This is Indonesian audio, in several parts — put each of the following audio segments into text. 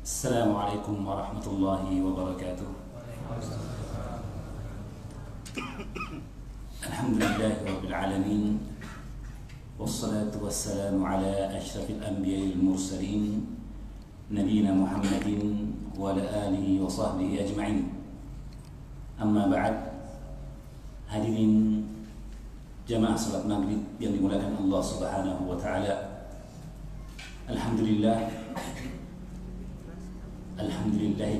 Assalamualaikum warahmatullahi wabarakatuh. Alhamdulillahirabbil alamin. Wassalatu wassalamu ala asyrafil anbiya'il mursalin nabiyina Muhammadin wa ala alihi wa sahbihi ajma'in. Amma ba'd. Hadirin jamaah salat maghrib yang dimuliakan Allah Subhanahu wa taala. Alhamdulillah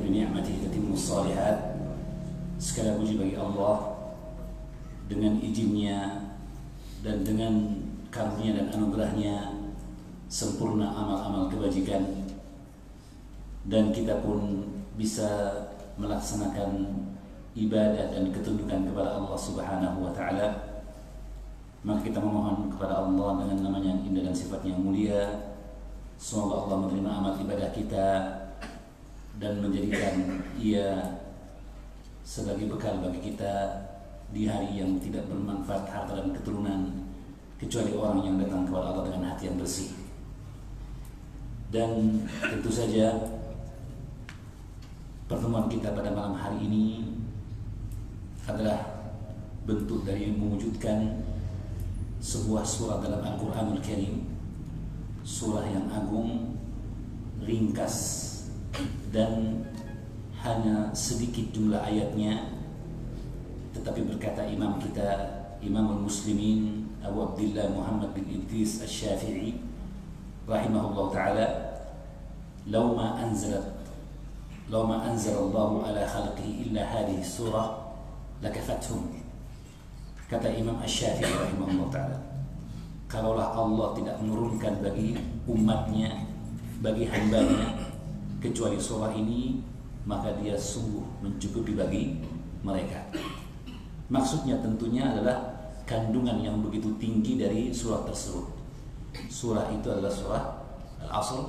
bi ni'matihi tatimmus shalihat. Segala puji bagi Allah, dengan izinnya dan dengan karunia dan anugerahnya sempurna amal-amal kebajikan, dan kita pun bisa melaksanakan ibadah dan ketundukan kepada Allah Subhanahu wa taala. Maka kita memohon kepada Allah dengan namanya yang indah dan sifatnya yang mulia, semoga Allah menerima amal ibadah kita dan menjadikan ia sebagai bekal bagi kita di hari yang tidak bermanfaat harta dan keturunan kecuali orang yang datang kepada Allah dengan hati yang bersih. Dan tentu saja pertemuan kita pada malam hari ini adalah bentuk dari mewujudkan sebuah surah dalam Al-Quranul Karim, surah yang agung, ringkas, dan hanya sedikit jumlah ayatnya, tetapi berkata imam kita, Imamul Muslimin Abu Abdillah Muhammad bin Idris Asy-Syafi'i rahimahullah ta'ala, law ma anzalallahu ala khalqihi illa hadhihi surah lakafathum. Kata Imam Asy-Syafi'i rahimahullah ta'ala, kalaulah Allah tidak menurunkan bagi umatnya, bagi hambanya, kecuali surah ini, maka dia sungguh mencukupi bagi mereka. Maksudnya tentunya adalah kandungan yang begitu tinggi dari surah tersebut. Surah itu adalah surah Al-Asr,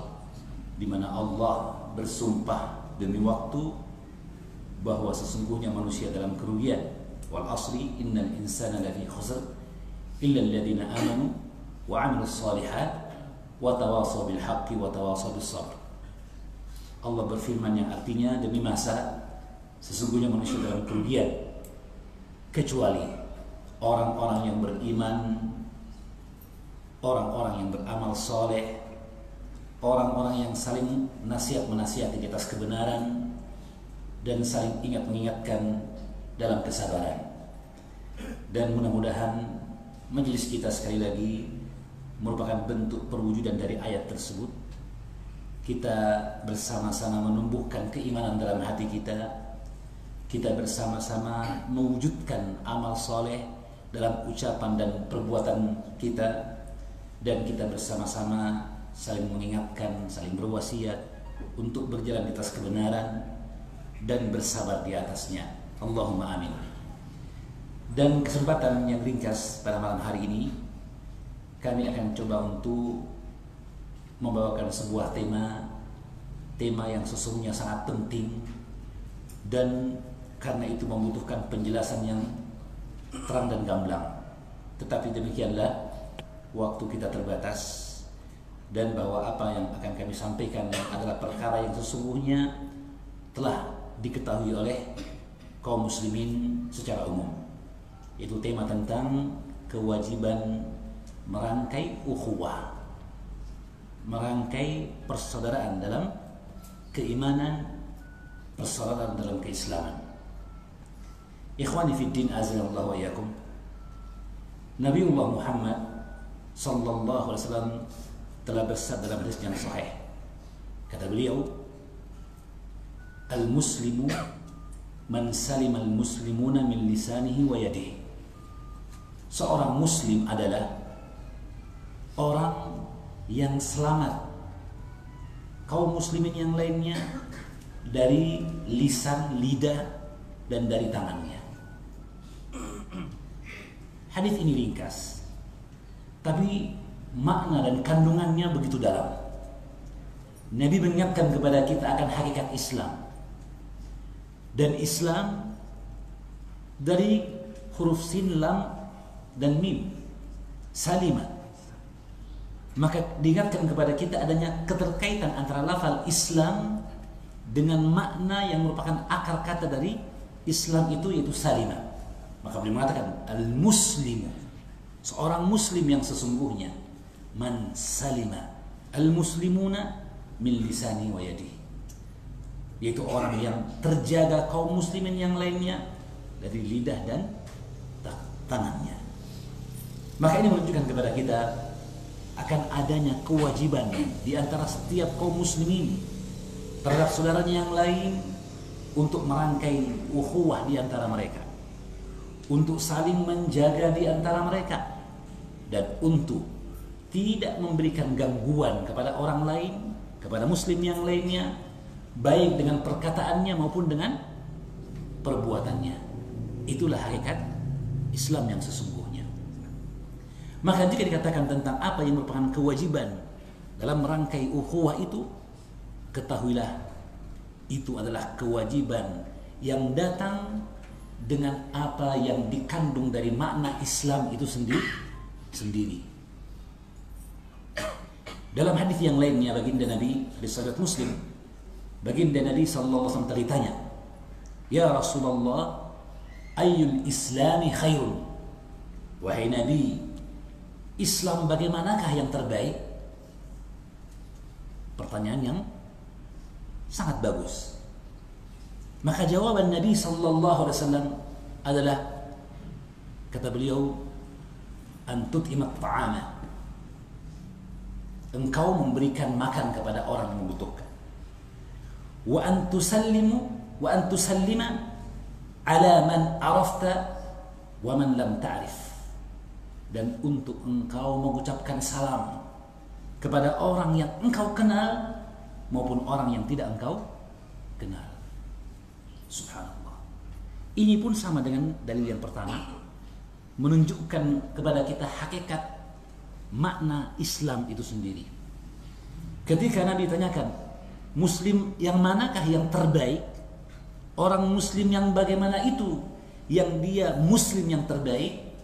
di mana Allah bersumpah demi waktu bahwa sesungguhnya manusia dalam kerugian. Wal asri innal insana lafi khusr illa alladziina amanu wa 'amilus shalihat wa tawashaw bil haqqi wa tawashaw bis sabr. Allah berfirman yang artinya, demi masa sesungguhnya manusia dalam kerugian kecuali orang-orang yang beriman, orang-orang yang beramal soleh, orang-orang yang saling nasihat-menasihati di atas kebenaran dan saling ingat mengingatkan dalam kesabaran. Dan mudah-mudahan majelis kita sekali lagi merupakan bentuk perwujudan dari ayat tersebut. Kita bersama-sama menumbuhkan keimanan dalam hati kita. Kita bersama-sama mewujudkan amal soleh dalam ucapan dan perbuatan kita, dan kita bersama-sama saling mengingatkan, saling berwasiat untuk berjalan di atas kebenaran dan bersabar di atasnya. Allahumma amin. Dan kesempatan yang ringkas pada malam hari ini, kami akan coba untuk membawakan sebuah tema yang sesungguhnya sangat penting, dan karena itu membutuhkan penjelasan yang terang dan gamblang. Tetapi demikianlah, waktu kita terbatas, dan bahwa apa yang akan kami sampaikan adalah perkara yang sesungguhnya telah diketahui oleh kaum muslimin secara umum. Itu tema tentang kewajiban merangkai ukhuwah, merangkai persaudaraan dalam keimanan, persaudaraan dalam keislaman. Ikhwani fi din, azanallahu wa iyyakum. Nabiullah Muhammad sallallahu alaihi wasallam telah bersabda dalam hadis yang sahih. Kata beliau, al-muslimu man salima al-muslimuna min lisanihi wa yadihi. Seorang muslim adalah orang yang selamat kaum muslimin yang lainnya dari lisan, lidah, dan dari tangannya. Hadis ini ringkas, tapi makna dan kandungannya begitu dalam. Nabi mengingatkan kepada kita akan hakikat Islam. Dan Islam dari huruf sin, lam, dan mim, salimat. Maka diingatkan kepada kita adanya keterkaitan antara lafal Islam dengan makna yang merupakan akar kata dari Islam itu, yaitu salima. Maka beliau mengatakan al-muslimu, seorang muslim yang sesungguhnya, man salima al-muslimuna min lisani wa yadi, yaitu orang yang terjaga kaum muslimin yang lainnya dari lidah dan tangannya. Maka ini menunjukkan kepada kita akan adanya kewajiban di antara setiap kaum muslimin terhadap saudaranya yang lain untuk merangkai ukhuwah di antara mereka, untuk saling menjaga di antara mereka, dan untuk tidak memberikan gangguan kepada orang lain, kepada muslim yang lainnya, baik dengan perkataannya maupun dengan perbuatannya. Itulah hakikat Islam yang sesungguhnya. Maka jika dikatakan tentang apa yang merupakan kewajiban dalam merangkai ukhuwah itu, ketahuilah itu adalah kewajiban yang datang dengan apa yang dikandung dari makna Islam itu sendiri. Dalam hadis yang lainnya, baginda Nabi, hadis sahabat Muslim, baginda Nabi sallallahu alaihi wasallam ditanya, "Ya Rasulullah, ayyul islami khairun?" Wahai Nabi, Islam bagaimanakah yang terbaik? Pertanyaan yang sangat bagus. Maka jawaban Nabi sallallahu alaihi wasallam adalah, kata beliau, an tut'imat ta'ama, engkau memberikan makan kepada orang yang membutuhkan, wa an tusallima ala man arafta wa man lam ta'rif, dan untuk engkau mengucapkan salam kepada orang yang engkau kenal maupun orang yang tidak engkau kenal. Subhanallah. Ini pun sama dengan dalil yang pertama, menunjukkan kepada kita hakikat makna Islam itu sendiri. Ketika Nabi tanyakan, muslim yang manakah yang terbaik? Orang muslim yang bagaimana itu yang dia muslim yang terbaik?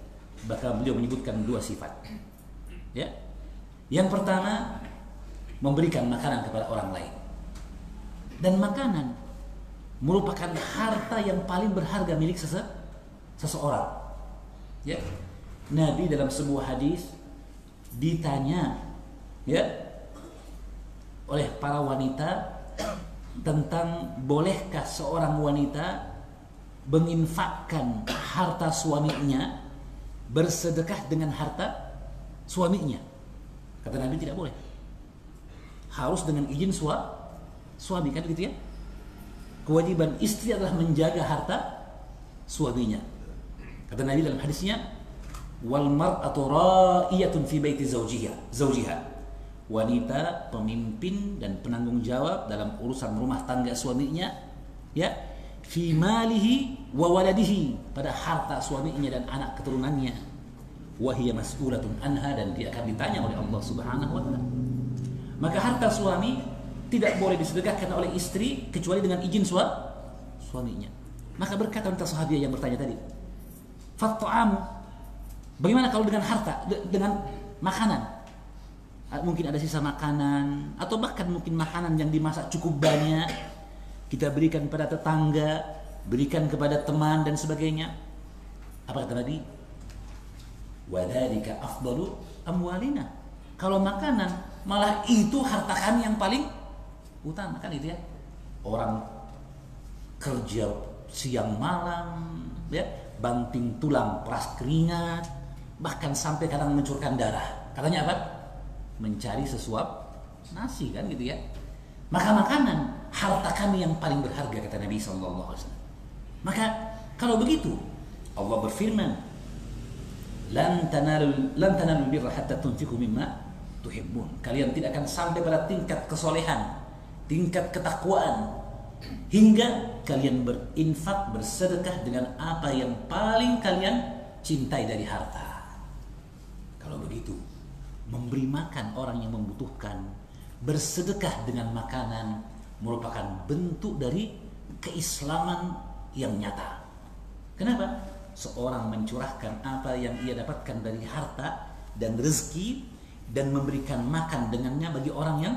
Maka beliau menyebutkan dua sifat. Ya. Yang pertama, memberikan makanan kepada orang lain. Dan makanan merupakan harta yang paling berharga milik seseorang. Ya. Nabi dalam sebuah hadis ditanya, ya, oleh para wanita tentang bolehkah seorang wanita menginfakkan harta suaminya, bersedekah dengan harta suaminya. Kata Nabi, tidak boleh. Harus dengan izin suami, kan gitu ya. Kewajiban istri adalah menjaga harta suaminya. Kata Nabi dalam hadisnya, wal mar'atu ra'iyatun fi baiti zawjiha. Wanita pemimpin dan penanggung jawab dalam urusan rumah tangga suaminya, ya, fi malihi wa waladihi, pada harta suaminya dan anak keturunannya. Wa hiya mas'ulatun anha, dan dia akan ditanya oleh Allah Subhanahu wa taala. Maka harta suami tidak boleh disedekahkan oleh istri kecuali dengan izin suaminya. Maka berkata wanita sahabiah yang bertanya tadi, "Fat'amu, bagaimana kalau dengan harta, dengan makanan? Mungkin ada sisa makanan, atau bahkan mungkin makanan yang dimasak cukup banyak, kita berikan kepada tetangga, berikan kepada teman dan sebagainya." Apa kata Nabi? "Wadzalika afdalu amwalina." Kalau makanan, malah itu harta kami yang paling utama, kan itu ya. Orang kerja siang malam, ya, banting tulang, peras keringat, bahkan sampai kadang mencurahkan darah. Katanya apa? Mencari sesuap nasi, kan gitu ya. Maka makanan harta kami yang paling berharga, kata Nabi sallallahu alaihi wasallam. Maka kalau begitu, Allah berfirman, lan tanalu birra hatta tunfiqu mimma tuhibbun. Kalian tidak akan sampai pada tingkat kesolehan, tingkat ketakwaan, hingga kalian berinfak, bersedekah dengan apa yang paling kalian cintai dari harta. Kalau begitu, memberi makan orang yang membutuhkan, bersedekah dengan makanan, merupakan bentuk dari keislaman yang nyata. Kenapa? Seorang mencurahkan apa yang ia dapatkan dari harta dan rezeki, dan memberikan makan dengannya bagi orang yang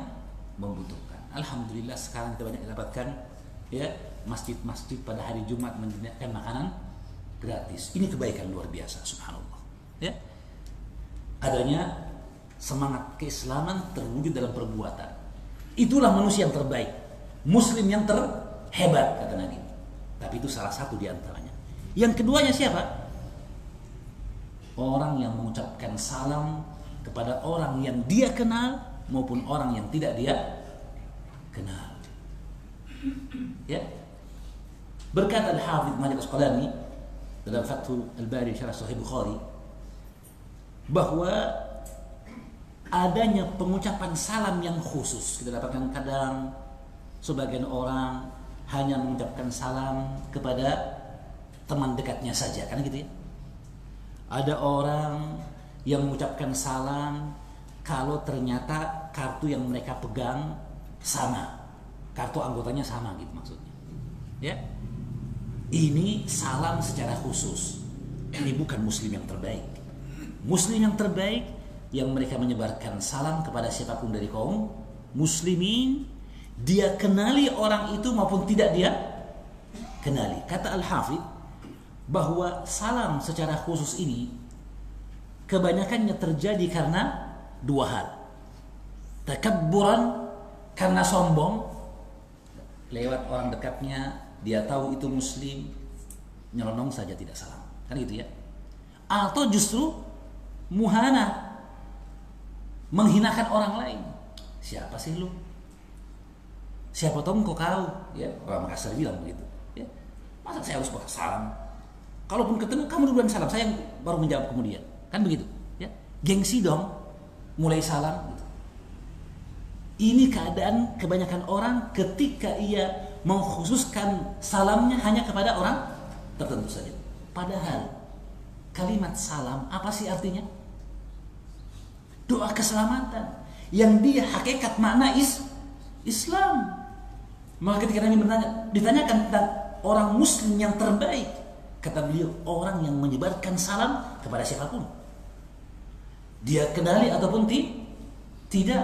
membutuhkan. Alhamdulillah sekarang kita banyak dapatkan ya masjid-masjid pada hari Jumat menyediakan makanan gratis. Ini kebaikan luar biasa, subhanallah. Ya. Adanya semangat keislaman terwujud dalam perbuatan. Itulah manusia yang terbaik, muslim yang terhebat kata Nabi. Tapi itu salah satu di antaranya. Yang keduanya siapa? Orang yang mengucapkan salam kepada orang yang dia kenal maupun orang yang tidak dia kenal. Ya. Berkata Al-Hafidz Majid Al-Asqalani dalam Fathul Al-Bari Syarah Sahih Bukhari bahwa adanya pengucapan salam yang khusus. Kita dapatkan kadang sebagian orang hanya mengucapkan salam kepada teman dekatnya saja, kan gitu ya. Ada orang yang mengucapkan salam kalau ternyata kartu yang mereka pegang sama, kartu anggotanya sama gitu maksudnya. Ya. Ini salam secara khusus. Ini bukan muslim yang terbaik. Muslim yang terbaik yang mereka menyebarkan salam kepada siapapun dari kaum muslimin, dia kenali orang itu maupun tidak dia kenali. Kata Al-Hafidz bahwa salam secara khusus ini kebanyakannya terjadi karena dua hal. Takabburan, karena sombong, lewat orang dekatnya dia tahu itu muslim, nyelonong saja tidak salam, kan gitu ya. Atau justru muhana, menghinakan orang lain. Siapa sih lu? Siapa tahu kau ya, orang Makassar bilang begitu ya. Masa saya harus pakai salam? Kalaupun ketemu kamu duluan salam, saya baru menjawab kemudian, kan begitu ya. Gengsi dong, mulai salam gitu. Ini keadaan kebanyakan orang ketika ia mengkhususkan salamnya hanya kepada orang tertentu saja. Padahal kalimat salam apa sih artinya? Doa keselamatan yang dia hakikat makna Islam. Maka ketika Nabi ditanyakan tentang orang muslim yang terbaik, kata beliau, orang yang menyebarkan salam kepada siapapun, dia kenali ataupun tidak.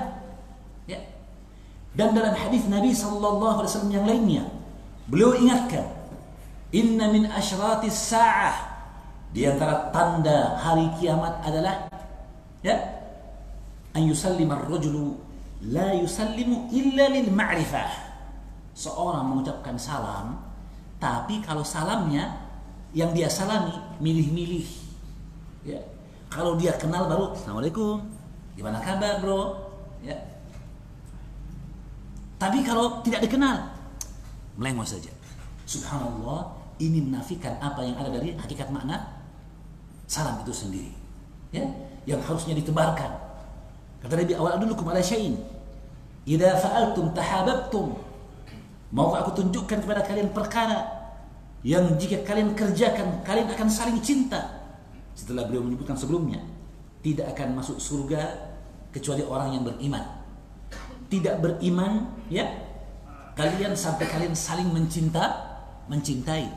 Ya. Dan dalam hadis Nabi SAW yang lainnya, beliau ingatkan, inna min asyratis sa'ah, di antara tanda hari kiamat adalah ya, an yusallima ar-rajulu la yusallimu illa lil ma'rifah. Seorang mengucapkan salam, tapi kalau salamnya yang dia salami milih-milih. Ya. Kalau dia kenal baru assalamualaikum, gimana kabar bro? Ya. Tapi kalau tidak dikenal, melengos saja. Subhanallah, ini menafikan apa yang ada dari hakikat makna salam itu sendiri. Ya, yang harusnya ditebarkan. Kata Nabi, awal adullukum ala syai'in idza fa'altum tahabbtum. Maukah aku tunjukkan kepada kalian perkara yang jika kalian kerjakan kalian akan saling cinta. Setelah beliau menyebutkan sebelumnya, tidak akan masuk surga kecuali orang yang beriman. Tidak beriman, ya, kalian sampai kalian saling mencintai.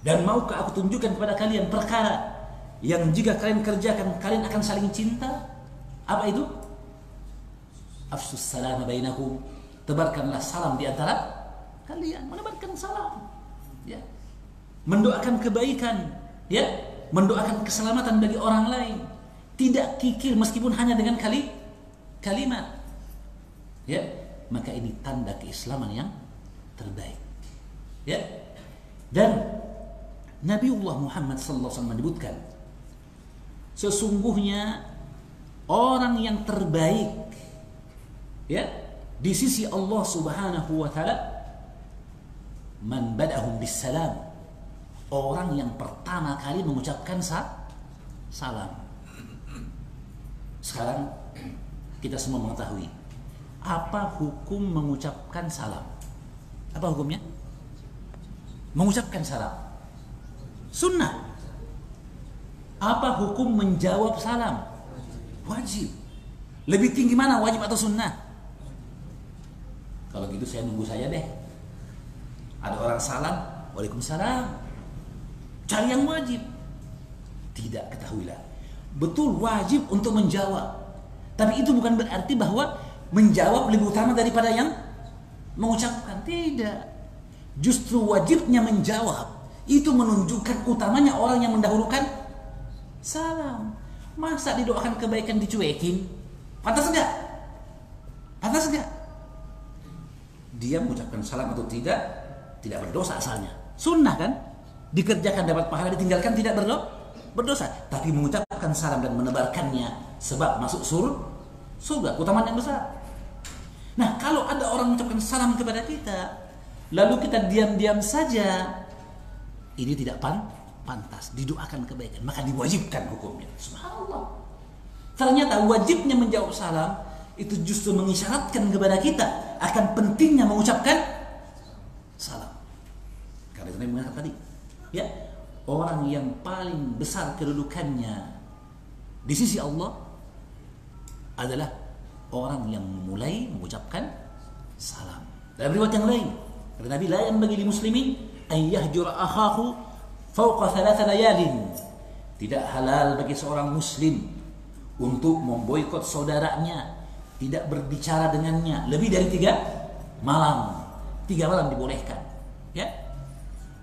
Dan maukah aku tunjukkan kepada kalian perkara yang jika kalian kerjakan kalian akan saling cinta? Apa itu? Afsus salam bainakum. Tebarkanlah salam di antara kalian, menebarkan salam, ya, mendoakan kebaikan, ya, mendoakan keselamatan bagi orang lain, tidak kikir meskipun hanya dengan kalimat, ya, maka ini tanda keislaman yang terbaik, ya. Dan Nabiullah Muhammad SAW menyebutkan, sesungguhnya orang yang terbaik, ya, di sisi Allah Subhanahu wa taala, man badahum bis salam, orang yang pertama kali mengucapkan salam. Sekarang kita semua mengetahui apa hukum mengucapkan salam. Apa hukumnya? Mengucapkan salam sunnah. Apa hukum menjawab salam? Wajib. Lebih tinggi mana, wajib atau sunnah? Kalau gitu saya nunggu saja deh. Ada orang salam, waalaikumsalam, cari yang wajib. Tidak, ketahuilah, betul wajib untuk menjawab, Tapi itu bukan berarti bahwa menjawab lebih utama daripada yang mengucapkan. Tidak. Justru wajibnya menjawab itu menunjukkan utamanya orang yang mendahulukan salam. Masa didoakan kebaikan dicuekin? Pantas enggak? Pantas enggak? Dia mengucapkan salam atau tidak berdosa asalnya. Sunnah kan? Dikerjakan dapat pahala, ditinggalkan tidak berdosa. Tapi mengucapkan salam dan menebarkannya sebab masuk surga, keutamaan yang besar. Nah, kalau ada orang mengucapkan salam kepada kita, lalu kita diam-diam saja, ini tidak pantas, didoakan kebaikan, maka diwajibkan hukumnya. Subhanallah. Ternyata wajibnya menjawab salam itu justru mengisyaratkan kepada kita akan pentingnya mengucapkan salam. Karena itu Nabi mengatakan tadi, ya, orang yang paling besar kedudukannya di sisi Allah adalah orang yang memulai mengucapkan salam. Dalam riwayat yang lain, kata Nabi, la yanbaghi li muslimin an yahjura akhahu fawqa 3 layalin. Tidak halal bagi seorang muslim untuk memboikot saudaranya, tidak berbicara dengannya lebih dari 3 malam. 3 malam dibolehkan, ya.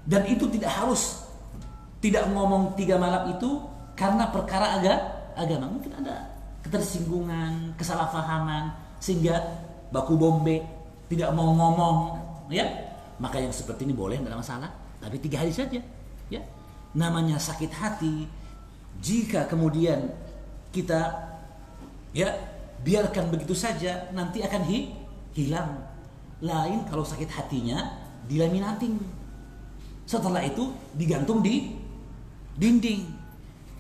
Dan itu tidak ngomong 3 malam itu karena perkara agama. Mungkin ada ketersinggungan, kesalahpahaman sehingga baku bombe, tidak mau ngomong, ya. Maka yang seperti ini boleh, tidak ada masalah. Tapi 3 hari saja, ya. Namanya sakit hati. Jika kemudian kita, ya, biarkan begitu saja, nanti akan hilang. Lain kalau sakit hatinya dilaminating, setelah itu digantung di dinding.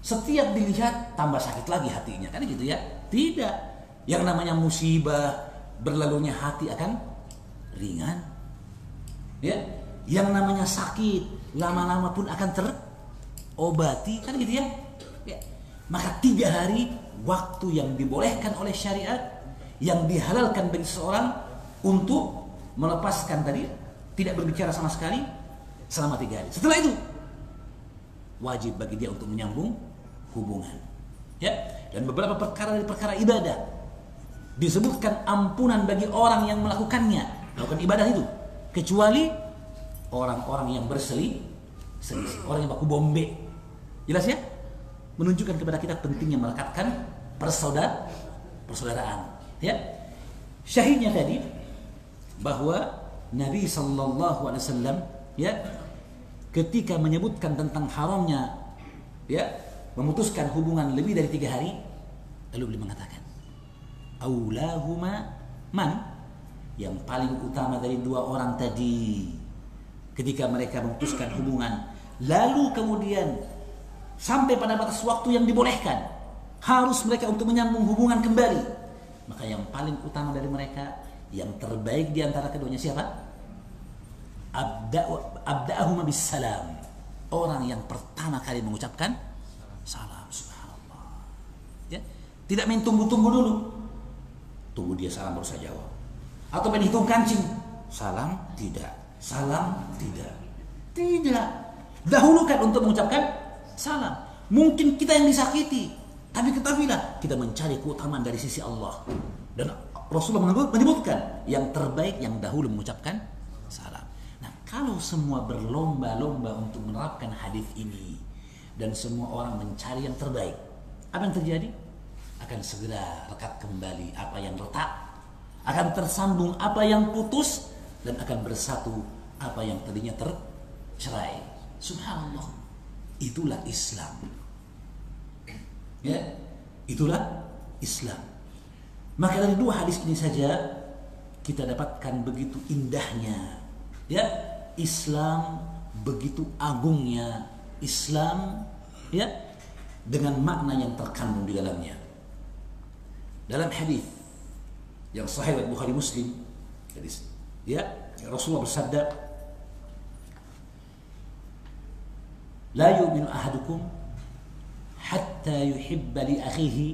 Setiap dilihat tambah sakit lagi hatinya, kan gitu ya? Tidak. Yang namanya musibah, berlalunya hati akan ringan. Ya, yang namanya sakit lama-lama pun akan terobati, kan gitu ya? Ya. Maka 3 hari waktu yang dibolehkan oleh syariat, yang dihalalkan bagi seseorang untuk melepaskan tadi, tidak berbicara sama sekali selama 3 hari. Setelah itu wajib bagi dia untuk menyambung hubungan, ya. Dan beberapa perkara dari perkara ibadah disebutkan ampunan bagi orang yang melakukannya, melakukan ibadah itu, kecuali orang-orang yang berselisih, orang yang baku bombe. Jelas ya? Menunjukkan kepada kita pentingnya melekatkan persaudaraan, ya. Syahidnya tadi bahwa Nabi sallallahu alaihi wasallam, ya, ketika menyebutkan tentang haramnya, ya, memutuskan hubungan lebih dari 3 hari, lalu beliau mengatakan, aulahuma man, yang paling utama dari 2 orang tadi ketika mereka memutuskan hubungan, lalu kemudian sampai pada batas waktu yang dibolehkan, harus mereka untuk menyambung hubungan kembali, maka yang paling utama dari mereka, yang terbaik di antara keduanya siapa? Abda'ahuma bis salam, orang yang pertama kali mengucapkan salam. Subhanallah, ya. Tidak main tunggu-tunggu dulu, tunggu dia salam baru saya jawab, atau main hitung kancing, salam tidak, salam tidak. Dahulukan untuk mengucapkan salam. Mungkin kita yang disakiti, tapi ketahuilah kita mencari keutamaan dari sisi Allah. Dan Rasulullah menyebutkan yang terbaik yang dahulu mengucapkan salam. Nah, kalau semua berlomba-lomba untuk menerapkan hadis ini dan semua orang mencari yang terbaik, apa yang terjadi? Akan segera rekat kembali apa yang retak, akan tersambung apa yang putus, dan akan bersatu apa yang tadinya tercerai. Subhanallah. Itulah Islam, ya, itulah Islam. Maka dari 2 hadis ini saja kita dapatkan begitu indahnya, ya, Islam, begitu agungnya Islam, ya, dengan makna yang terkandung di dalamnya. Dalam hadis yang sahih riwayat Bukhari Muslim, hadis, ya, Rasulullah bersabda, la yu'minu ahadukum hatta yuhibba li akhihi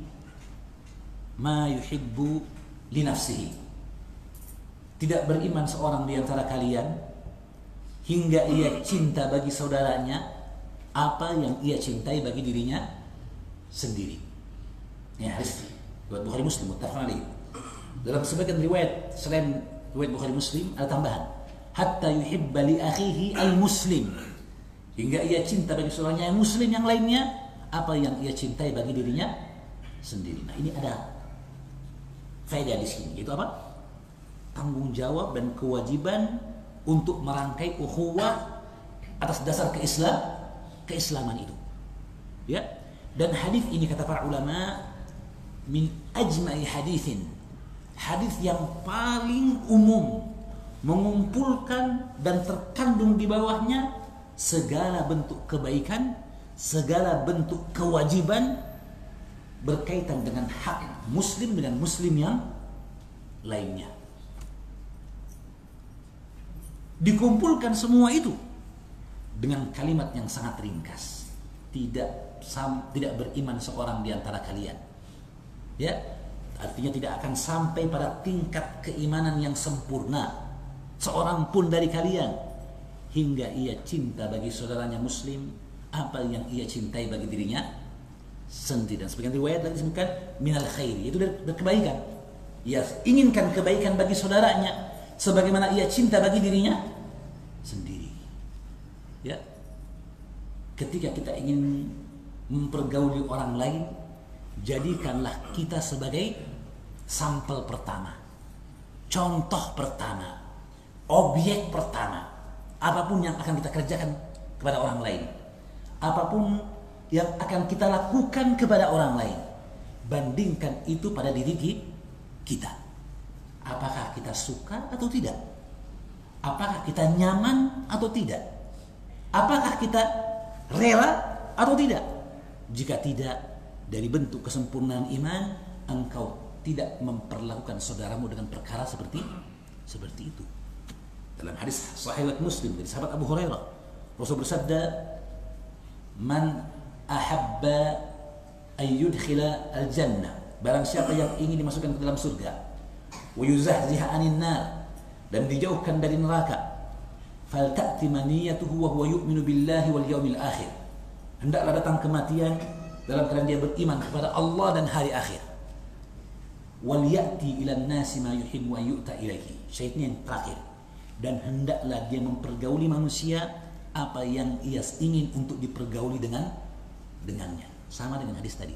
ma yuhibbu li nafsihi. Tidak beriman seorang di antara kalian hingga ia cinta bagi saudaranya apa yang ia cintai bagi dirinya sendiri. Ya, Riwayat Bukhari Muslim muttafaqun alaih. Dalam sebagian riwayat selain riwayat Bukhari Muslim ada tambahan, hatta yuhibba li akhihi al-muslim, hingga ia cinta bagi saudaranya yang muslim yang lainnya apa yang ia cintai bagi dirinya sendiri. Nah, ini ada faedah di sini, yaitu apa? Tanggung jawab dan kewajiban untuk merangkai ukhuwah atas dasar keislaman itu. Ya. Dan hadis ini kata para ulama min ajma'i haditsin, hadis yang paling umum, mengumpulkan dan terkandung di bawahnya segala bentuk kebaikan, segala bentuk kewajiban berkaitan dengan hak muslim dengan muslim yang lainnya. Dikumpulkan semua itu dengan kalimat yang sangat ringkas. Tidak beriman seorang di antara kalian. Ya, artinya tidak akan sampai pada tingkat keimanan yang sempurna seorang pun dari kalian hingga ia cinta bagi saudaranya muslim apa yang ia cintai bagi dirinya sendiri. Dan sebagian riwayat lagi disebutkan minal khairi, itu dari kebaikan. Ia inginkan kebaikan bagi saudaranya sebagaimana ia cinta bagi dirinya sendiri. Ya. Ketika kita ingin mempergauli orang lain, jadikanlah kita sebagai sampel pertama, contoh pertama, objek pertama. Apapun yang akan kita kerjakan kepada orang lain, apapun yang akan kita lakukan kepada orang lain, bandingkan itu pada diri kita. Apakah kita suka atau tidak? Apakah kita nyaman atau tidak? Apakah kita rela atau tidak? Jika tidak, dari bentuk kesempurnaan iman, engkau tidak memperlakukan saudaramu dengan perkara seperti itu. Dalam hadis sahih riwayat Muslim dari sahabat Abu Hurairah, Rasul bersabda, "Man ahabba an yudkhila al-jannah," barang siapa yang ingin dimasukkan ke dalam surga, wa yuzahziha 'anil nar, dan dijauhkan dari neraka, falta'ti maniyatuhu wa huwa yu'minu billahi wal yawmil akhir, hendaklah datang kematian dalam keadaan dia beriman kepada Allah dan hari akhir. Wal ya'ti ila an-nasi ma yuhibbu an yu'ta ilaihi, syaitan yang terakhir, dan hendaklah dia mempergauli manusia apa yang ia ingin untuk dipergauli dengannya. Sama dengan hadis tadi.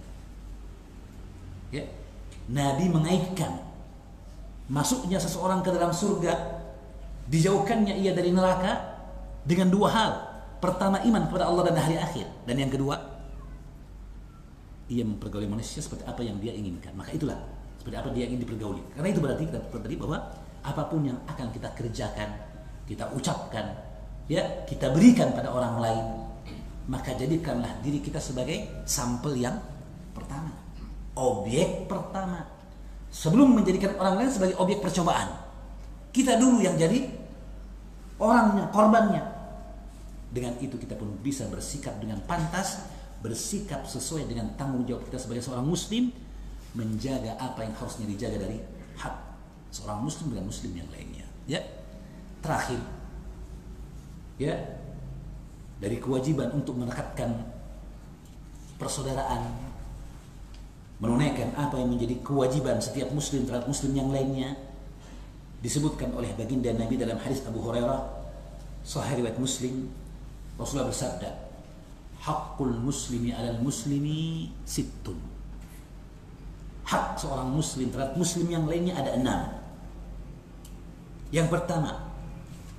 Ya. Nabi mengaitkan masuknya seseorang ke dalam surga, dijauhkannya ia dari neraka dengan dua hal. Pertama, iman kepada Allah dan hari akhir, dan yang kedua, ia mempergauli manusia seperti apa yang dia inginkan. Maka itulah seperti apa dia ingin dipergauli. Karena itu berarti kita tadi bahwa apapun yang akan kita kerjakan, kita ucapkan, ya, kita berikan pada orang lain, maka jadikanlah diri kita sebagai sampel yang pertama, objek pertama. Sebelum menjadikan orang lain sebagai objek percobaan, kita dulu yang jadi orangnya, korbannya. Dengan itu kita pun bisa bersikap dengan pantas, bersikap sesuai dengan tanggung jawab kita sebagai seorang muslim, menjaga apa yang harusnya dijaga dari hak seorang muslim dengan muslim yang lainnya. Ya. Terakhir, ya, dari kewajiban untuk merekatkan persaudaraan, menunaikan apa yang menjadi kewajiban setiap muslim terhadap muslim yang lainnya, disebutkan oleh baginda Nabi dalam hadis Abu Hurairah sahih riwayat Muslim. Rasulullah bersabda, haqqul muslimi 'alal muslimi sittun. Hak seorang muslim terhadap muslim yang lainnya ada 6. Yang pertama,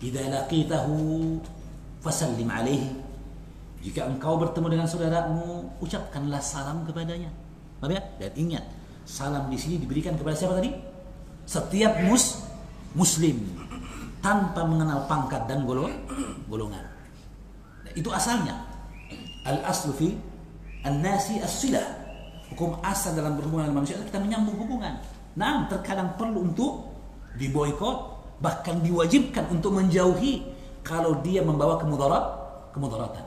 idza laqitahu fasallim alaihi. Jika engkau bertemu dengan saudaramu, ucapkanlah salam kepadanya. Paham ya? Dan ingat, salam di sini diberikan kepada siapa tadi? Setiap muslim tanpa mengenal pangkat dan golongan. Nah, itu asalnya. Al-aslu fi an-nasi as-silah. Hukum asal dalam berhubungan dengan manusia kita menyambung hubungan. Nah, terkadang perlu untuk diboikot, bahkan diwajibkan untuk menjauhi kalau dia membawa kemudaratan.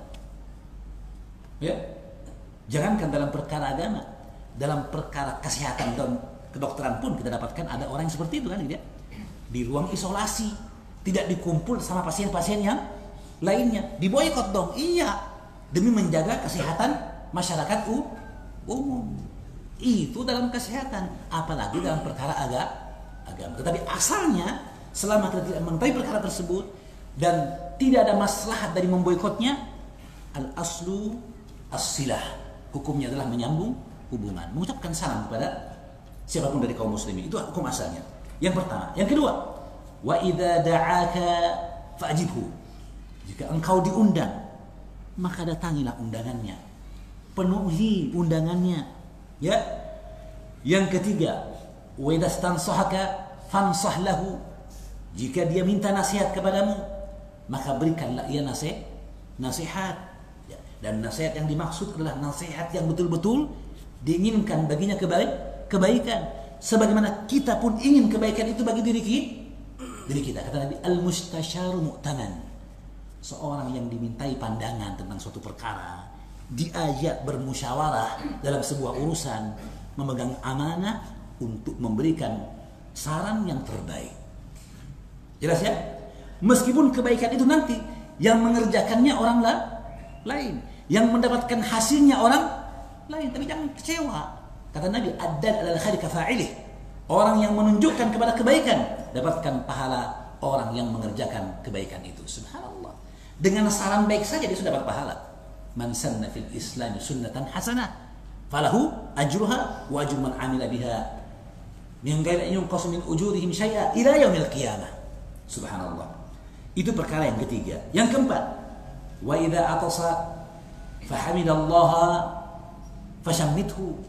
Ya. Jangankan dalam perkara agama, dalam perkara kesehatan dan kedokteran pun kita dapatkan ada orang yang seperti itu kan, gitu ya. Di ruang isolasi, tidak dikumpul sama pasien-pasien yang lainnya, diboikot dong. Iya, demi menjaga kesehatan masyarakat umum. Itu dalam kesehatan, apalagi dalam perkara agama. Tetapi asalnya selama kita tidak mengetahui perkara tersebut dan tidak ada maslahat dari memboikotnya, al-aslu as-silah. Hukumnya adalah menyambung hubungan, mengucapkan salam kepada siapapun dari kaum muslimin. Itu hukum asalnya. Yang pertama. Yang kedua, wa idza da'aka fa'jibhu. Jika engkau diundang, maka datangilah undangannya. Penuhi undangannya. Ya. Yang ketiga, wa idza stansahaka fansah lahu. Jika dia minta nasihat kepadamu, maka berikanlah ia nasihat. Ya. Dan nasihat yang dimaksud adalah nasihat yang betul-betul diinginkan baginya kebaikan. Sebagaimana kita pun ingin kebaikan itu bagi diri kita. Kata Nabi, al-mustasyaru mu'taman. Seorang yang dimintai pandangan tentang suatu perkara, diajak bermusyawarah dalam sebuah urusan, memegang amanah untuk memberikan saran yang terbaik. Jelas ya? Meskipun kebaikan itu nanti yang mengerjakannya orang lain, yang mendapatkan hasilnya orang lain, tapi jangan kecewa. Kata Nabi, ad-dal 'alal khairi kafa'ilih. Orang yang menunjukkan kepada kebaikan dapatkan pahala orang yang mengerjakan kebaikan itu. Subhanallah. Dengan saran baik saja dia sudah dapat pahala. Man sanna fil Islam sunnatan hasanah falahu ajruha wa ajru man 'amila biha min ghairi an yunqas min ujurihim syai'a ila yaumil qiyamah. Subhanallah. Itu perkara yang ketiga. Yang keempat, wa idza atasa fahamidallaha fashammithu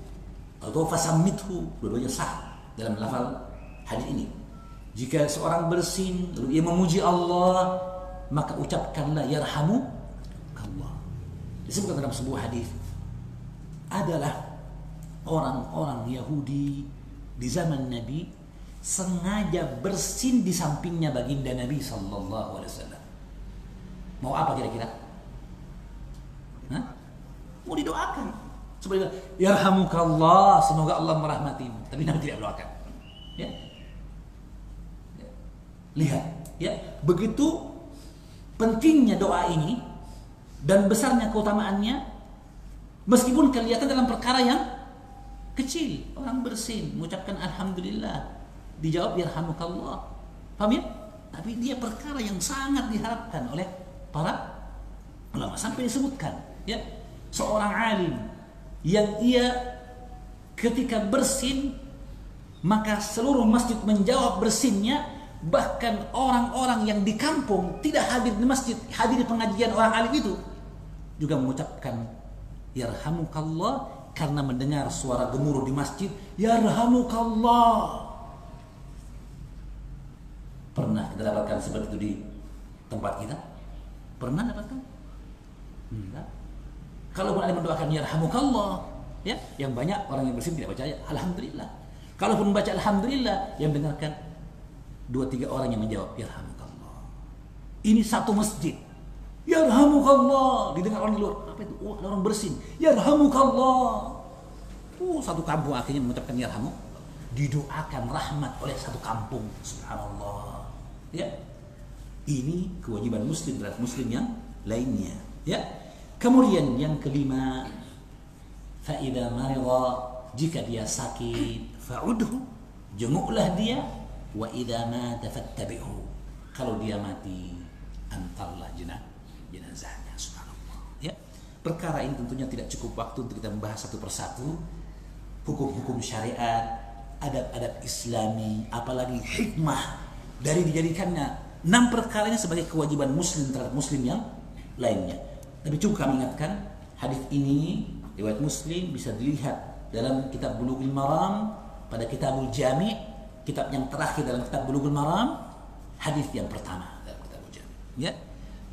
atau fasammithu, dua-duanya sah dalam lafal hadis ini. Jika seorang bersin lalu ia memuji Allah, maka ucapkanlah yarhamukallah. Disebutkan dalam sebuah hadis, adalah orang-orang Yahudi di zaman Nabi sengaja bersin di sampingnya baginda Nabi sallallahu alaihi wasallam. Mau apa kira-kira? Mau didoakan. Seperti yarhamukallah, semoga Allah merahmatimu. Tapi Nabi tidak doakan. Ya. Lihat, ya, begitu pentingnya doa ini dan besarnya keutamaannya, meskipun kelihatan dalam perkara yang kecil. Orang bersin, mengucapkan alhamdulillah, dijawab yarhamukallah. Paham ya? Tapi dia perkara yang sangat diharapkan oleh para ulama. Sampai disebutkan, ya, seorang alim yang ia ketika bersin maka seluruh masjid menjawab bersinnya, bahkan orang-orang yang di kampung tidak hadir di masjid, hadir di pengajian orang alim itu juga mengucapkan yarhamukallah karena mendengar suara gemuruh di masjid, yarhamukallah. Pernah kita dapatkan seperti itu di tempat kita? Pernah dapatkan? Enggak. Kalaupun ada mendoakan yarhamukallah, ya, yang banyak orang yang bersin tidak percaya alhamdulillah. Kalaupun membaca alhamdulillah, yang dengarkan 2-3 orang yang menjawab yarhamukallah. Ini satu masjid, yarhamukallah, didengar orang di luar. Apa itu? Oh, ada orang bersin, yarhamukallah. Satu kampung akhirnya mengucapkan yarhamu, didoakan rahmat oleh satu kampung. Subhanallah. Ya, ini kewajiban muslim terhadap muslim yang lainnya. Ya. Kemudian yang kelima, fa idza marida, jika dia sakit, fa'udhu, jenguklah dia, wa idza mata fattabi'hu. Kalau dia mati, antarlah jenazahnya. Subhanallah. Ya. Perkara ini tentunya tidak cukup waktu untuk kita membahas satu persatu. Hukum-hukum syariat, adab-adab Islami, apalagi hikmah dari dijadikannya 6 perkara ini sebagai kewajiban muslim terhadap muslim yang lainnya. Tapi cukup kami ingatkan, hadis ini riwayat Muslim bisa dilihat dalam kitab Bulughul Maram, pada Kitabul Jami', kitab yang terakhir dalam kitab Bulughul Maram, hadis yang pertama dalam Kitabul Jami'. Ya.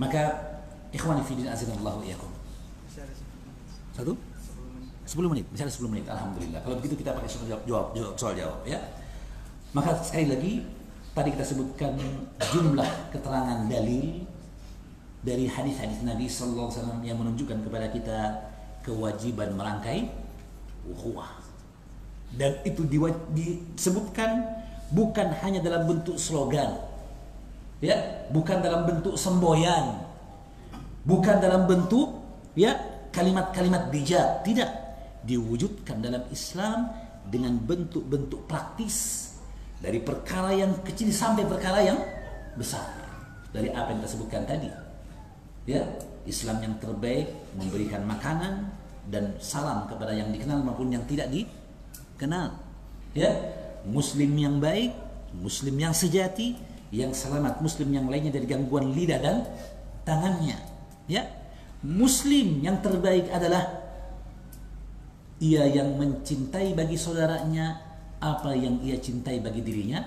Maka ikhwani fi din azanallahu iyyakum. 10 menit, misalnya 10 menit, alhamdulillah. Kalau begitu kita pakai soal jawab, ya. Maka sekali lagi, tadi kita sebutkan jumlah keterangan dalil dari hadis-hadis Nabi sallallahu alaihi wasallam yang menunjukkan kepada kita kewajiban merangkai ukhuwah. Dan itu disebutkan bukan hanya dalam bentuk slogan, ya, bukan dalam bentuk semboyan, bukan dalam bentuk, ya, kalimat-kalimat bijak, tidak. diwujudkan dalam Islam dengan bentuk-bentuk praktis, dari perkara yang kecil sampai perkara yang besar, dari apa yang kita sebutkan tadi. Ya, Islam yang terbaik memberikan makanan dan salam kepada yang dikenal maupun yang tidak dikenal. Ya, Muslim yang baik, Muslim yang sejati, yang selamat, Muslim yang lainnya dari gangguan lidah dan tangannya. Ya, Muslim yang terbaik adalah ia yang mencintai bagi saudaranya apa yang ia cintai bagi dirinya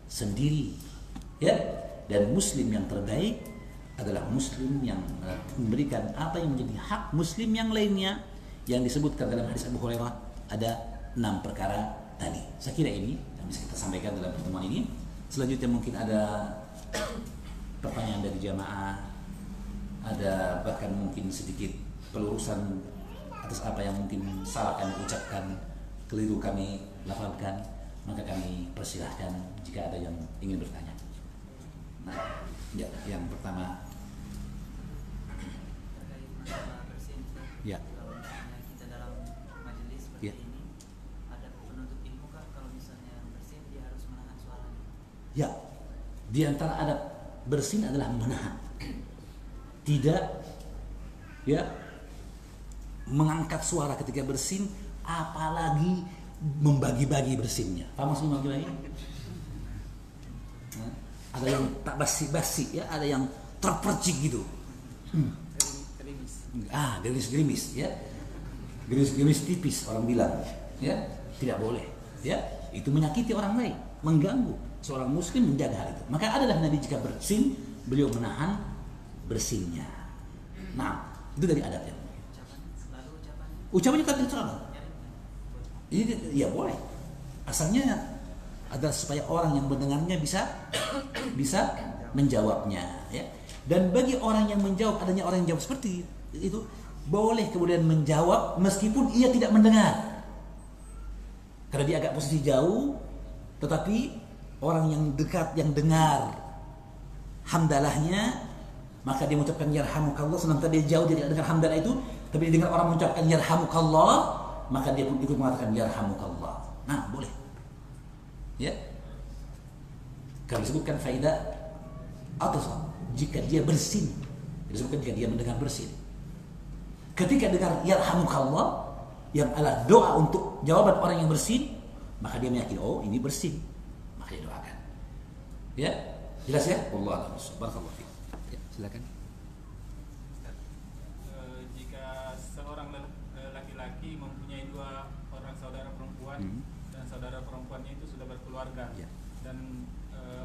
sendiri. Ya, dan Muslim yang terbaik adalah Muslim yang memberikan apa yang menjadi hak Muslim yang lainnya, yang disebutkan dalam hadis Abu Hurairah ada 6 perkara tadi. Saya kira ini yang bisa kita sampaikan dalam pertemuan ini. Selanjutnya mungkin ada pertanyaan dari jamaah, ada bahkan mungkin sedikit pelurusan atas apa yang mungkin salah kami ucapkan, keliru kami lafalkan, maka kami persilahkan jika ada yang ingin bertanya. Nah, ya, yang pertama. Ya. Kalau misalnya kita dalam majelis seperti ini, ada penuntut ilmu kan kalau misalnya bersin dia harus menahan suaranya. Ya, di antara adab bersin adalah menahan, tidak ya mengangkat suara ketika bersin, apalagi membagi-bagi bersinnya. Paham maksudnya membagi-bagi? Nah, ada yang tak basi-basi, ya, ada yang terpercik gitu. Gerimis-gerimis, ya, gerimis-gerimis tipis orang bilang, ya, tidak boleh, ya, itu menyakiti orang lain, mengganggu. Seorang Muslim menjaga hal itu. Maka adalah Nabi jika bersin, beliau menahan bersinnya. Nah, itu dari adabnya. Ucapannya tak tercela. Ini ya boleh. Asalnya adalah supaya orang yang mendengarnya bisa menjawabnya, ya. Dan bagi orang yang menjawab, adanya orang yang jawab seperti itu, boleh kemudian menjawab meskipun ia tidak mendengar. Karena dia agak posisi jauh, tetapi orang yang dekat yang dengar hamdalahnya, maka dia mengucapkan yarhamukallah, sementara dia jauh, dia tidak dengar hamdalah itu, tapi dia dengar orang mengucapkan yarhamukallah, maka dia pun ikut mengatakan yarhamukallah. Nah, boleh. Ya. Kalau disebutkan faedah atau jika dia bersin, disebutkan jika dia mendengar bersin. Ketika dengar yarhamukallah yang adalah doa untuk jawaban orang yang bersin, maka dia meyakini, oh ini bersin, maka dia doakan. Ya, jelas ya? Wallahu a'lam. Barakallahu fiik. Ya, silakan. Jika seorang laki-laki mempunyai 2 orang saudara perempuan, dan saudara perempuannya itu sudah berkeluarga, ya, dan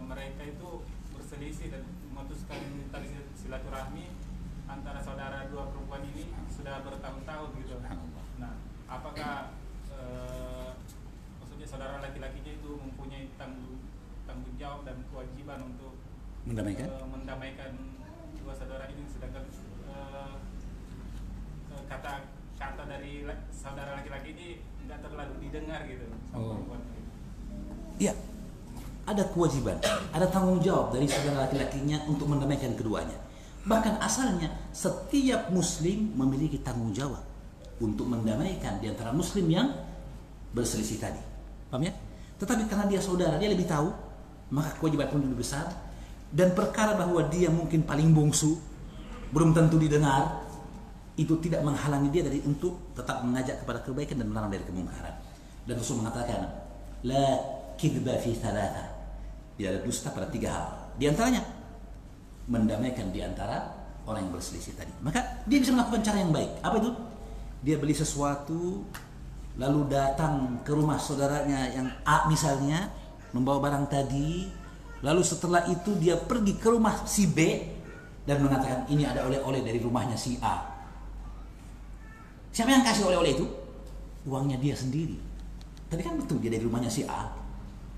mereka itu berselisih dan memutuskan tali silaturahmi antara saudara 2 perempuan ini sudah bertahun-tahun gitu. Nah, apakah maksudnya saudara laki-lakinya itu mempunyai tanggung jawab dan kewajiban untuk mendamaikan 2 saudara ini, sedangkan kata dari saudara laki-laki ini nggak terlalu didengar gitu sama perempuan. Iya, ada kewajiban, ada tanggung jawab dari saudara laki-lakinya untuk mendamaikan keduanya. Bahkan asalnya setiap Muslim memiliki tanggung jawab untuk mendamaikan di antara Muslim yang berselisih tadi. Paham ya? Tetapi karena dia saudara, dia lebih tahu, maka kewajiban pun lebih besar. Dan perkara bahwa dia mungkin paling bungsu, belum tentu didengar, itu tidak menghalangi dia dari untuk tetap mengajak kepada kebaikan dan melarang dari kemungkaran. Dan Rasul mengatakan, la kidba fi thalatha, tidak ada dusta pada 3 hal. Di antaranya mendamaikan di antara orang yang berselisih tadi. Maka dia bisa melakukan cara yang baik. Apa itu? Dia beli sesuatu, lalu datang ke rumah saudaranya yang A misalnya, membawa barang tadi, lalu setelah itu dia pergi ke rumah si B dan mengatakan ini ada oleh-oleh dari rumahnya si A. Siapa yang kasih oleh-oleh itu? Uangnya dia sendiri. Tapi kan betul dia dari rumahnya si A,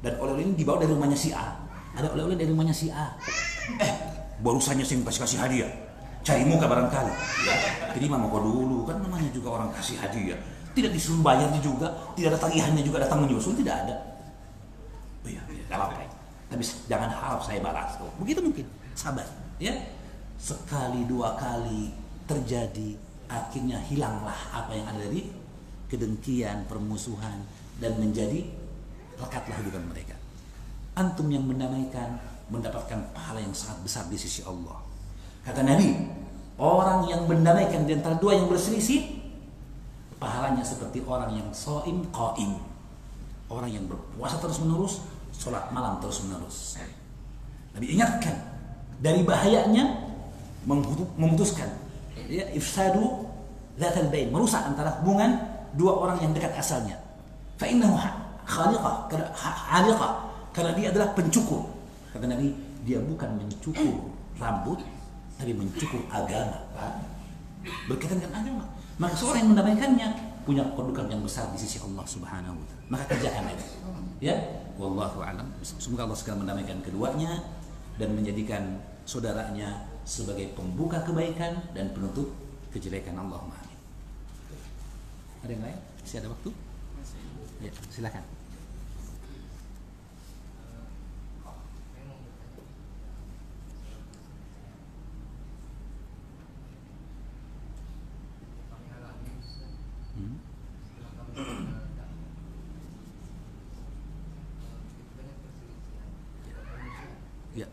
dan oleh-oleh ini dibawa dari rumahnya si A. Ada oleh-oleh dari rumahnya si A. Barusannya saya kasih hadiah, cari muka barangkali, ya, terima mau dulu, kan namanya juga orang kasih hadiah, tidak disuruh bayarnya juga, tidak ada tagihannya juga, datang menyusul, tidak ada. Oh iya, tidak apa-apa, tapi jangan harap saya balas. Oh, begitu mungkin, sabar, ya. Sekali 2 kali terjadi, akhirnya hilanglah apa yang ada dari kedengkian, permusuhan, dan menjadi rekatlah hubungan mereka. Antum yang mendamaikan mendapatkan pahala yang sangat besar di sisi Allah. Kata Nabi, orang yang mendamaikan di antara dua yang berselisih, pahalanya seperti orang yang shaim qaim, orang yang berpuasa terus menerus, sholat malam terus menerus. Nabi ingatkan dari bahayanya memutuskan, ya, ifsadu dzatal bain, merusak antara hubungan dua orang yang dekat asalnya. Fa innahu khaliqah, karena dia adalah pencukur. Kata Nabi, dia bukan mencukur rambut, tapi mencukur agama. Berkaitan dengan agama. Maka seorang yang mendamaikannya punya kedudukan yang besar di sisi Allah Subhanahu wa taala. Maka kerjakan itu. Ya, wallahu a'lam. Semoga Allah segera mendamaikan keduanya dan menjadikan saudaranya sebagai pembuka kebaikan dan penutup kejelekan. Allahumma amin. Ada yang lain? Masih ada waktu? Ya, silakan. Ya.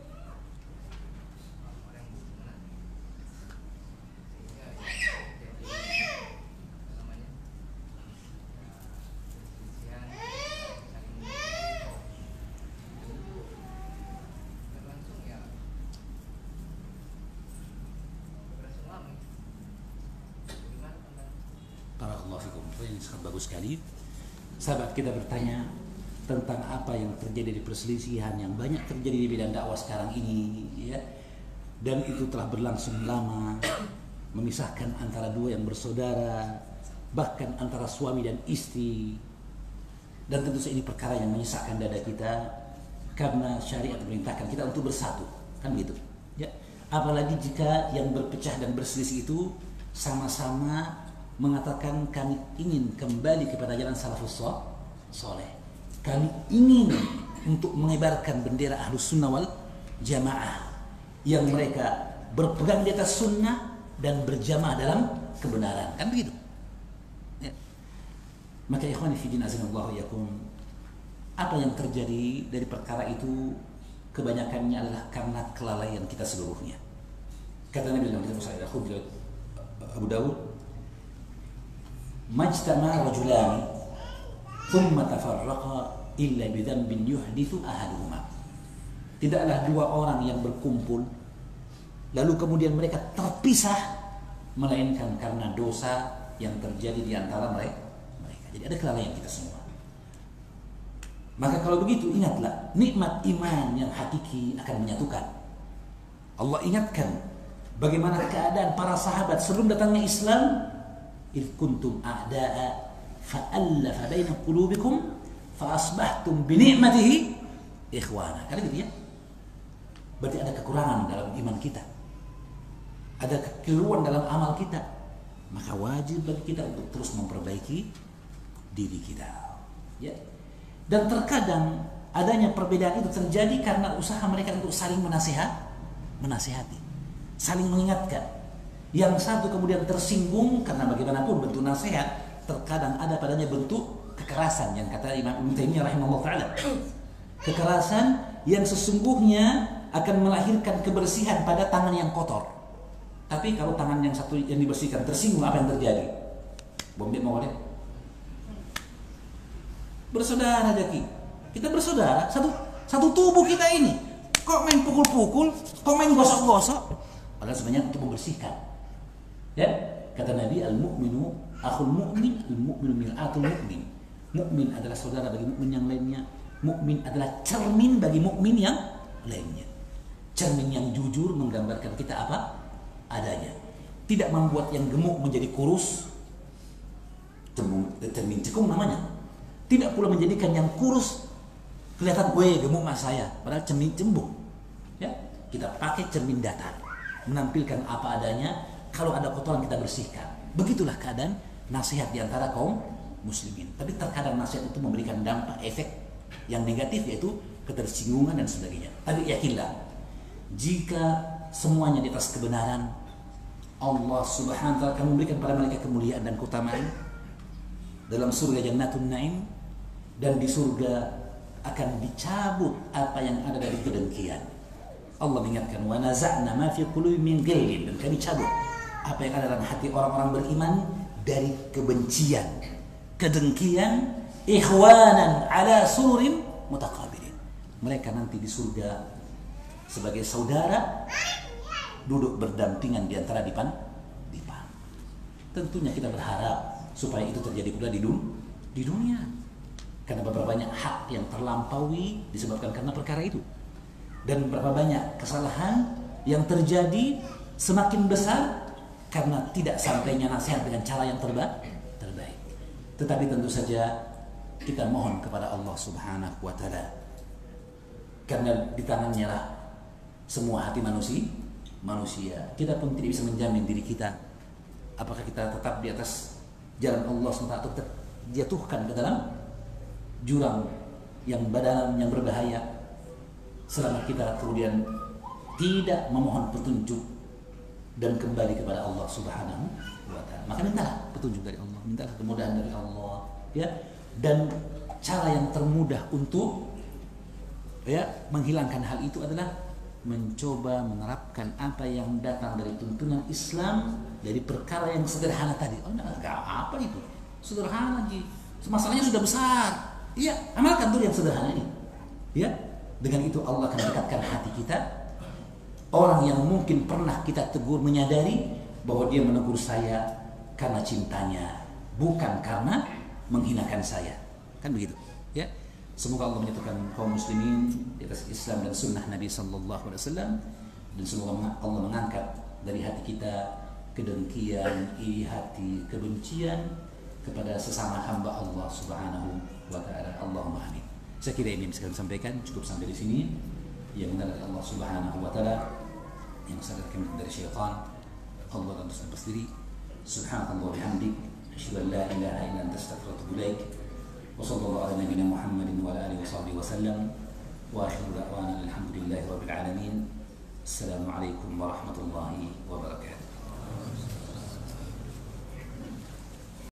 Barakallahu fikum. Ini sangat bagus sekali. Sahabat kita bertanya tentang apa yang terjadi di perselisihan yang banyak terjadi di bidang dakwah sekarang ini, ya. Dan itu telah berlangsung lama, memisahkan antara dua yang bersaudara, bahkan antara suami dan istri. Dan tentu saja ini perkara yang menyesakkan dada kita, karena syariat memerintahkan kita untuk bersatu, kan gitu, ya. Apalagi jika yang berpecah dan berselisih itu sama-sama mengatakan kami ingin kembali kepada jalan salafus soleh. Kami ingin untuk mengibarkan bendera Ahlus Sunnah wal Jamaah yang mereka berpegang di atas sunnah dan berjamaah dalam kebenaran, kan begitu, ya. Maka ikhwani fi din azanallahu yakum, apa yang terjadi dari perkara itu kebanyakannya adalah karena kelalaian kita seluruhnya. Kata Nabi dalam kitab Sahih Abu Dawud, majtama rajulani thumma tafarraqa illa bidhanbin yuhdithu ahaduhuma. Tidaklah dua orang yang berkumpul lalu kemudian mereka terpisah melainkan karena dosa yang terjadi di antara mereka. Jadi ada kelalaian kita semua. Maka kalau begitu ingatlah, nikmat iman yang hakiki akan menyatukan. Allah ingatkan bagaimana keadaan para sahabat sebelum datangnya Islam. إذ كنتم أعداء فألف بين قلوبكم فأصبحتم بنعمته إخوانا. Kan gitu ya. Berarti ada kekurangan dalam iman kita, ada kekeliruan dalam amal kita. Maka wajib bagi kita untuk terus memperbaiki diri kita, ya. Dan terkadang adanya perbedaan itu terjadi karena usaha mereka untuk saling menasihati, saling mengingatkan. Yang satu kemudian tersinggung karena bagaimanapun bentuk nasihat terkadang ada padanya bentuk kekerasan, yang kata Imam Ibnu Taimiyah rahimahullah taala, kekerasan yang sesungguhnya akan melahirkan kebersihan pada tangan yang kotor. Tapi kalau tangan yang satu yang dibersihkan tersinggung, apa yang terjadi? Bombet mau lihat? Bersaudara Jaki, kita bersaudara, satu tubuh kita ini. Kok main pukul-pukul, kok main gosok-gosok? Padahal sebenarnya untuk membersihkan. Ya, kata Nabi, al-mu'minu akhul mu'min, al-mu'minu mir'atul mu'min. Mukmin adalah saudara bagi mukmin yang lainnya. Mukmin adalah cermin bagi mukmin yang lainnya. Cermin yang jujur menggambarkan kita apa adanya. Tidak membuat yang gemuk menjadi kurus. Cermin cekung namanya. Tidak pula menjadikan yang kurus kelihatan, "Weh, gemuk mas saya." Padahal cermin cembung. Ya, kita pakai cermin datar, menampilkan apa adanya. Kalau ada kotoran kita bersihkan. Begitulah keadaan nasihat di antara kaum muslimin. Tapi terkadang nasihat itu memberikan dampak efek yang negatif, yaitu ketersinggungan dan sebagainya. Tapi yakinlah, jika semuanya di atas kebenaran, Allah Subhanahu wa taala akan memberikan pada mereka kemuliaan dan keutamaan. dalam surga Jannatun Naim, dan di surga akan dicabut apa yang ada dari kedengkian. Allah mengingatkan, wa naza'na ma fi qulubihim min ghillin, dan kami cabut apa yang ada dalam hati orang-orang beriman dari kebencian, kedengkian, ikhwanan ala sururin mutaqabilin. Mereka nanti di surga sebagai saudara, duduk berdampingan di antara dipan. Tentunya kita berharap supaya itu terjadi pula di dunia. Karena berapa banyak hak yang terlampaui disebabkan karena perkara itu. Dan berapa banyak kesalahan yang terjadi semakin besar karena tidak sampainya nasihat dengan cara yang terbaik. Tetapi tentu saja kita mohon kepada Allah Subhanahu wa taala, karena di tangannya lah semua hati manusia. Kita pun tidak bisa menjamin diri kita apakah kita tetap di atas jalan Allah SWT atau jatuhkan ke dalam jurang yang dalam, yang berbahaya, selama kita kemudian tidak memohon petunjuk dan kembali kepada Allah Subhanahu wa taala. Maka mintalah petunjuk dari Allah, mintalah kemudahan dari Allah, ya. Dan cara yang termudah untuk menghilangkan hal itu adalah mencoba menerapkan apa yang datang dari tuntunan Islam dari perkara yang sederhana tadi. Oh, enggak apa itu, sederhana Ji, masalahnya sudah besar. Iya, amalkan dulu yang sederhana ini. Ya, dengan itu Allah akan dekatkan hati kita. Orang yang mungkin pernah kita tegur menyadari bahwa dia menegur saya karena cintanya, bukan karena menghinakan saya. Kan begitu, ya. Semoga Allah menyatukan kaum muslimin di atas Islam dan sunnah Nabi sallallahu alaihi wasallam, dan semoga Allah mengangkat dari hati kita kedengkian, iri hati, kebencian kepada sesama hamba Allah Subhanahu wa taala. Allahumma amin. Saya kira ini yang bisa kami sampaikan, cukup sampai di sini. Yang benar dari Allah Subhanahu wa taala, yang sadarkan dari syaitan, Allah dan Rasul sendiri. Subhanallah wa bihamdik, asyhadu an la ilaha illa anta astaghfiruka wa atubu ilaik. وصلى الله على نبينا محمد وعلى اله وصحبه وسلم واخر دعوانا الحمد لله رب العالمين. السلام عليكم ورحمه الله وبركاته.